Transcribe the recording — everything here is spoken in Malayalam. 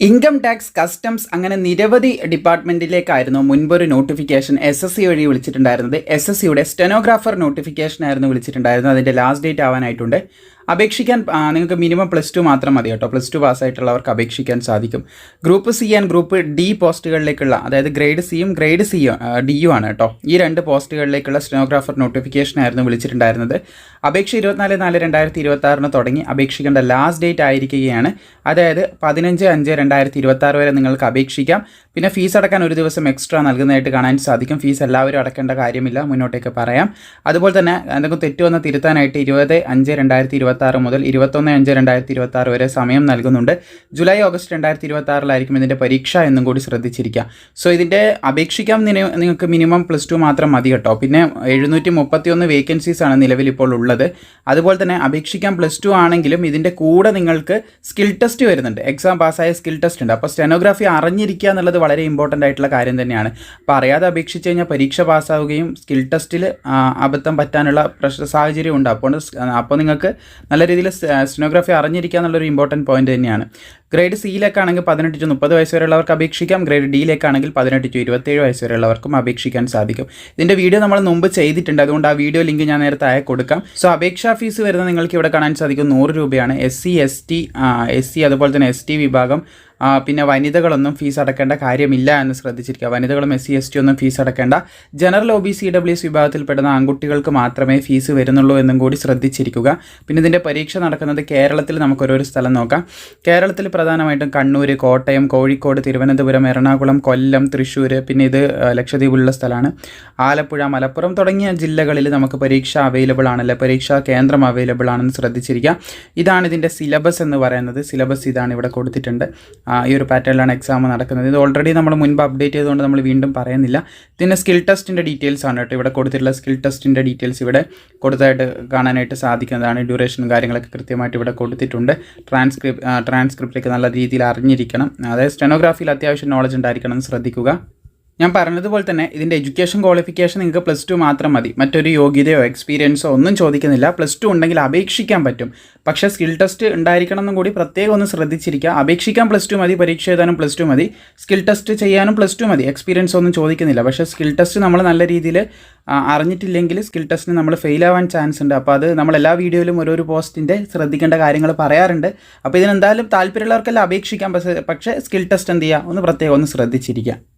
ഇൻകം ടാക്സ്, കസ്റ്റംസ് അങ്ങനെ നിരവധി ഡിപ്പാർട്ട്മെൻറ്റിലേക്കായിരുന്നു മുൻപൊരു നോട്ടിഫിക്കേഷൻ SSC വഴി വിളിച്ചിട്ടുണ്ടായിരുന്നത്. SSCയുടെ സ്റ്റെനോഗ്രാഫർ നോട്ടിഫിക്കേഷൻ ആയിരുന്നു വിളിച്ചിട്ടുണ്ടായിരുന്നത്. അതിൻ്റെ ലാസ്റ്റ് ഡേറ്റ് ആവാനായിട്ടുണ്ട്. അപേക്ഷിക്കാൻ നിങ്ങൾക്ക് മിനിമം +2 മാത്രം മതി കേട്ടോ. +2 പാസ്സായിട്ടുള്ളവർക്ക് അപേക്ഷിക്കാൻ സാധിക്കും. Group C and group D പോസ്റ്റുകളിലേക്കുള്ള, അതായത് ഗ്രേഡ് സിയും ഗ്രേഡ് Dയും ആണ് കേട്ടോ. ഈ 2 പോസ്റ്റുകളിലേക്കുള്ള സ്റ്റെനോഗ്രാഫർ നോട്ടിഫിക്കേഷൻ ആയിരുന്നു വിളിച്ചിട്ടുണ്ടായിരുന്നത്. അപേക്ഷ 24/4/2026 തുടങ്ങി അപേക്ഷിക്കേണ്ട ലാസ്റ്റ് ഡേറ്റ് ആയിരിക്കുകയാണ്. അതായത് 15/5/2026 വരെ നിങ്ങൾക്ക് അപേക്ഷിക്കാം. പിന്നെ ഫീസ് അടക്കാൻ ഒരു ദിവസം എക്സ്ട്രാ നൽകുന്നതായിട്ട് കാണാൻ സാധിക്കും. ഫീസ് എല്ലാവരും അടക്കേണ്ട കാര്യമില്ല, മുന്നോട്ടേക്ക് പറയാം. അതുപോലെ തന്നെ എന്തെങ്കിലും തെറ്റ് വന്ന് തിരുത്താനായിട്ട് 20/5/2026 മുതൽ 21/5/2026 വരെ സമയം നൽകുന്നുണ്ട്. ജൂലൈ ഓഗസ്റ്റ് 2026 ഇതിൻ്റെ പരീക്ഷ എന്നും കൂടി ശ്രദ്ധിച്ചിരിക്കുക. സോ ഇതിൻ്റെ അപേക്ഷിക്കാൻ നിങ്ങൾക്ക് മിനിമം +2 മാത്രം മതി കേട്ടോ. പിന്നെ 731 വേക്കൻസീസ് ആണ് നിലവിൽ ഇപ്പോൾ ഉള്ളത്. അതുപോലെ തന്നെ അപേക്ഷിക്കാൻ +2 ആണെങ്കിലും ഇതിൻ്റെ കൂടെ നിങ്ങൾക്ക് സ്കിൽ ടെസ്റ്റ് വരുന്നുണ്ട്. എക്സാം പാസ്സായ സ്കിൽ ടെസ്റ്റ് ഉണ്ട്. അപ്പോൾ സ്റ്റെനോഗ്രാഫി അറിഞ്ഞിരിക്കുക എന്നുള്ളത് വളരെ ഇമ്പോർട്ടൻ്റ് ആയിട്ടുള്ള കാര്യം തന്നെയാണ്. അപ്പോൾ അറിയാതെ അപേക്ഷിച്ച് കഴിഞ്ഞാൽ പരീക്ഷ പാസ്സാവുകയും സ്കിൽ ടെസ്റ്റിൽ അബദ്ധം പറ്റാനുള്ള സാഹചര്യം ഉണ്ട്. അപ്പോൾ നിങ്ങൾക്ക് നല്ല രീതിയിൽ സ്റ്റെനോഗ്രാഫി അറിഞ്ഞിരിക്കുക എന്നുള്ളൊരു ഇമ്പോർട്ടൻറ്റ് പോയിന്റ് തന്നെയാണ്. ഗ്രേഡ് സിയിലേക്കാണെങ്കിൽ 18 to 30 വയസ്സ് വരെയുള്ളവർക്ക് അപേക്ഷിക്കാം. ഗ്രേഡ് ഡിയിലേക്കാണെങ്കിൽ 18 to 27 വയസ്സ് വരെയുള്ളവർക്കും അപേക്ഷിക്കാൻ സാധിക്കും. ഇതിൻ്റെ വീഡിയോ നമ്മൾ മുമ്പ് ചെയ്തിട്ടുണ്ട്, അതുകൊണ്ട് ആ വീഡിയോ ലിങ്ക് ഞാൻ നേരത്തെ കൊടുക്കാം. സോ അപേക്ഷാ ഫീസ് വരുന്നത് നിങ്ങൾക്ക് ഇവിടെ കാണാൻ സാധിക്കും 100 രൂപയാണ്. SC അതുപോലെ തന്നെ ST വിഭാഗം, പിന്നെ വനിതകളൊന്നും ഫീസ് അടക്കേണ്ട കാര്യമില്ല എന്ന് ശ്രദ്ധിച്ചിരിക്കുക. വനിതകളും SC ST ഒന്നും ഫീസ് അടക്കേണ്ട. ജനറൽ OBC EWS വിഭാഗത്തിൽപ്പെടുന്ന ആൺകുട്ടികൾക്ക് മാത്രമേ ഫീസ് വരുന്നുള്ളൂ എന്നും കൂടി ശ്രദ്ധിച്ചിരിക്കുക. പിന്നെ ഇതിൻ്റെ പരീക്ഷ നടക്കുന്നത് കേരളത്തിൽ നമുക്ക് ഓരോരോ സ്ഥലം നോക്കാം. കേരളത്തിൽ പ്രധാനമായിട്ടും കണ്ണൂർ, കോട്ടയം, കോഴിക്കോട്, തിരുവനന്തപുരം, എറണാകുളം, കൊല്ലം, തൃശ്ശൂർ, പിന്നെ ഇത് ലക്ഷദ്വീപിലുള്ള സ്ഥലമാണ്. ആലപ്പുഴ, മലപ്പുറം തുടങ്ങിയ ജില്ലകളിൽ നമുക്ക് പരീക്ഷ അവൈലബിൾ ആണല്ലേ, പരീക്ഷാ കേന്ദ്രം അവൈലബിൾ ആണെന്ന് ശ്രദ്ധിച്ചിരിക്കുക. ഇതാണ് ഇതിൻ്റെ സിലബസ് എന്ന് പറയുന്നത്. സിലബസ് ഇതാണ് ഇവിടെ കൊടുത്തിട്ടുണ്ട്. ഈ ഒരു പാറ്റേണിലാണ് എക്സാം നടക്കുന്നത്. ഇത് ഓൾറെഡി നമ്മൾ മുൻപ് അപ്ഡേറ്റ് ചെയ്തുകൊണ്ട് നമ്മൾ വീണ്ടും പറയുന്നില്ല. ഇതിൻ്റെ സ്കിൽ ടെസ്റ്റിൻ്റെ ഡീറ്റെയിൽസ് ആണ് കേട്ടോ ഇവിടെ കൊടുത്തിട്ടുള്ള. സ്കിൽ ടെസ്റ്റിൻ്റെ ഡീറ്റെയിൽസ് ഇവിടെ കൊടുത്തായിട്ട് കാണാനായിട്ട് സാധിക്കുന്നതാണ്. ഡ്യൂറേഷനും കാര്യങ്ങളൊക്കെ കൃത്യമായിട്ട് ഇവിടെ കൊടുത്തിട്ടുണ്ട്. ട്രാൻസ്ക്രിപ്റ്റിലേക്ക് നല്ല രീതിയിൽ അറിഞ്ഞിരിക്കണം. അതായത് സ്റ്റെനോഗ്രാഫിയിൽ അത്യാവശ്യം നോളജ് ഉണ്ടായിരിക്കണം എന്ന് ശ്രദ്ധിക്കുക. ഞാൻ പറഞ്ഞതുപോലെ തന്നെ ഇതിൻ്റെ എഡ്യൂക്കേഷൻ ക്വാളിഫിക്കേഷൻ നിങ്ങൾക്ക് +2 മാത്രം മതി. മറ്റൊരു യോഗ്യതയോ എക്സ്പീരിയൻസോ ഒന്നും ചോദിക്കുന്നില്ല. +2 ഉണ്ടെങ്കിൽ അപേക്ഷിക്കാൻ പറ്റും. പക്ഷേ സ്കിൽ ടെസ്റ്റ് ഉണ്ടായിരിക്കണം എന്നും കൂടി പ്രത്യേകം ഒന്ന് ശ്രദ്ധിച്ചിരിക്കുക. അപേക്ഷിക്കാൻ +2 മതി, പരീക്ഷ എഴുതാനും +2 മതി, സ്കിൽ ടെസ്റ്റ് ചെയ്യാനും +2 മതി. എക്സ്പീരിയൻസ് ഒന്നും ചോദിക്കുന്നില്ല. പക്ഷേ സ്കിൽ ടെസ്റ്റ് നമ്മൾ നല്ല രീതിയിൽ അറിഞ്ഞിട്ടില്ലെങ്കിൽ സ്കിൽ ടെസ്റ്റിന് നമ്മൾ ഫെയിൽ ആവാൻ ചാൻസ് ഉണ്ട്. അപ്പോൾ അത് നമ്മൾ എല്ലാ വീഡിയോയിലും ഓരോരു പോസ്റ്റിൻ്റെ ശ്രദ്ധിക്കേണ്ട കാര്യങ്ങൾ പറയാറുണ്ട്. അപ്പോൾ ഇതിനെന്തായാലും താല്പര്യമുള്ളവർക്കെല്ലാം അപേക്ഷിക്കാം. പക്ഷേ സ്കിൽ ടെസ്റ്റ് എന്ത് ചെയ്യുക, ഒന്ന് പ്രത്യേകം ഒന്ന് ശ്രദ്ധിച്ചിരിക്കുക.